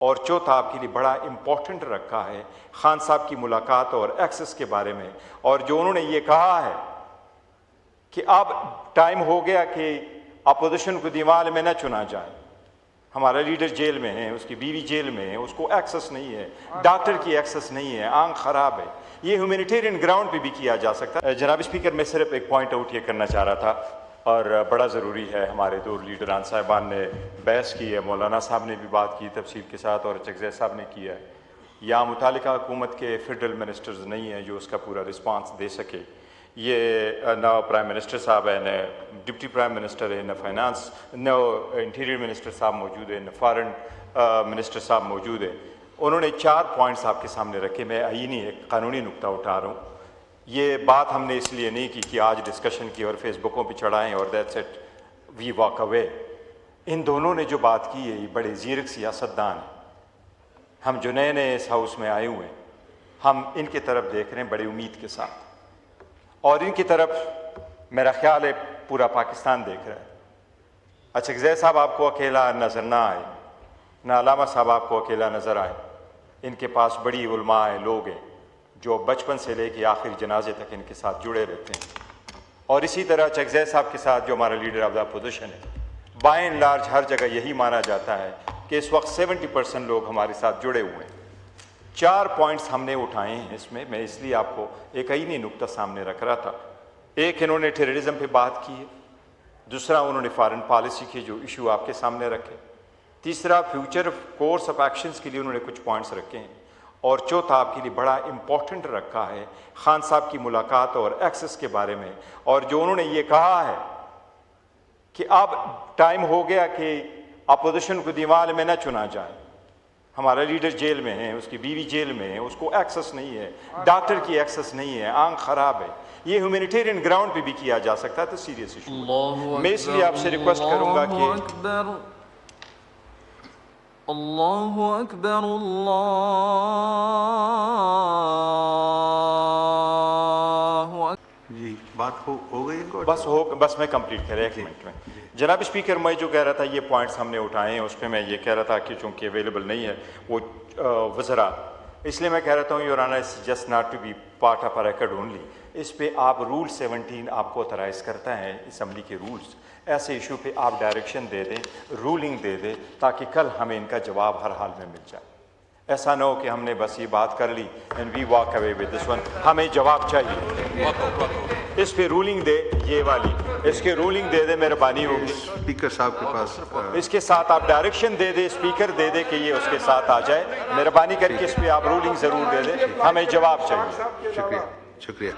اور چوتھا آپ کے لیے بڑا امپورٹنٹ رکھا ہے خان صاحب کی ملاقات اور ایکسس کے بارے میں، اور جو انہوں نے یہ کہا ہے کہ اب ٹائم ہو گیا کہ اپوزیشن کو دیوال میں نہ چنا جائے۔ ہمارا لیڈر جیل میں ہے، اس کی بیوی جیل میں ہے، اس کو ایکسس نہیں ہے، ڈاکٹر کی ایکسس نہیں ہے، آنکھ خراب ہے۔ یہ ہیومینیٹیرین گراؤنڈ پہ بھی کیا جا سکتا ہے۔ جناب اسپیکر، میں صرف ایک پوائنٹ آؤٹ یہ کرنا چاہ رہا تھا، اور بڑا ضروری ہے، ہمارے دو لیڈران صاحبان نے بحث کی ہے، مولانا صاحب نے بھی بات کی تفصیل کے ساتھ، اور چکزئی صاحب نے کیا ہے۔ یا متعلقہ حکومت کے فیڈرل منسٹرز نہیں ہیں جو اس کا پورا رسپانس دے سکے۔ یہ نہ پرائم منسٹر صاحب ہے، نہ ڈپٹی پرائم منسٹر ہے، نہ فائنانس، نہ انٹیریئر منسٹر صاحب موجود ہے، نہ فارن منسٹر صاحب موجود ہے۔ انہوں نے 4 پوائنٹس آپ کے سامنے رکھے، میں آئینی ایک قانونی نقطہ اٹھا رہا ہوں۔ یہ بات ہم نے اس لیے نہیں کی کہ آج ڈسکشن کی اور فیس بکوں پہ چڑھائیں اور that's it we walk away. ان دونوں نے جو بات کی ہے یہ بڑے زیرک سیاستدان ہیں۔ ہم جو نئے نئے اس ہاؤس میں آئے ہوئے ہیں، ہم ان کی طرف دیکھ رہے ہیں بڑے امید کے ساتھ، اور ان کی طرف میرا خیال ہے پورا پاکستان دیکھ رہا ہے۔ اچھا چکزئی صاحب آپ کو اکیلا نظر نہ آئے، نہ علامہ صاحب آپ کو اکیلا نظر آئے، ان کے پاس بڑی علماء ہیں، لوگ ہیں جو بچپن سے لے کے آخری جنازے تک ان کے ساتھ جڑے رہتے ہیں۔ اور اسی طرح چکزئی صاحب کے ساتھ جو ہمارا لیڈر آف دا اپوزیشن ہے، بائی اینڈ لارج ہر جگہ یہی مانا جاتا ہے کہ اس وقت 70% لوگ ہمارے ساتھ جڑے ہوئے ہیں۔ 4 پوائنٹس ہم نے اٹھائے ہیں اس میں اس لیے آپ کو ایک آئینی نقطہ سامنے رکھ رہا تھا۔ ایک انہوں نے ٹیررزم پہ بات کی ہے، دوسرا انہوں نے فارن پالیسی کے جو ایشو آپ کے سامنے رکھے، تیسرا فیوچر کورس آف ایکشنز کے لیے انہوں نے کچھ پوائنٹس رکھے ہیں، اور چوتھا آپ کے لیے بڑا امپورٹنٹ رکھا ہے خان صاحب کی ملاقات اور ایکسس کے بارے میں، اور جو انہوں نے یہ کہا ہے کہ اب ٹائم ہو گیا کہ اپوزیشن کو دیوال میں نہ چنا جائے۔ ہمارا لیڈر جیل میں ہے، اس کی بیوی جیل میں ہے، اس کو ایکسس نہیں ہے، ڈاکٹر کی ایکسس نہیں ہے، آنکھ خراب ہے۔ یہ ہیومینیٹیرین گراؤنڈ پہ بھی کیا جا سکتا ہے، تو سیریس ایشو۔ میں اس لیے آپ سے ریکویسٹ کروں گا کہ اللہ اکبر اللہ جی بات ہو گئی ان کو؟ بس میں کمپلیٹ کریں 1 منٹ میں۔ جناب اسپیکر، میں جو کہہ رہا تھا یہ پوائنٹس ہم نے اٹھائے ہیں، اس پہ میں یہ کہہ رہا تھا کہ چونکہ اویلیبل نہیں ہے وہ وزراء، اس لیے میں کہہ رہا ہوں your honour it's just not to be part of record only. اس پہ آپ رول 17 آپ کو اتھرائز کرتا ہے اسمبلی کے رولز، ایسے ایشو پہ آپ ڈائریکشن دے دیں، رولنگ دے دیں، تاکہ کل ہمیں ان کا جواب ہر حال میں مل جائے۔ ایسا نہ ہو کہ ہم نے بس یہ بات کر لی and we walk away with this one, ہمیں جواب چاہیے۔ اس پہ رولنگ دے، یہ والی اس کے رولنگ دے دے، مہربانی ہوگی۔ اسپیکر صاحب کے پاس اس کے ساتھ آپ ڈائریکشن دے دے، اسپیکر دے دے کہ یہ اس کے ساتھ آ جائے، مہربانی کر کے اس پہ آپ رولنگ ضرور دے دیں، ہمیں جواب چاہیے۔ شکریہ۔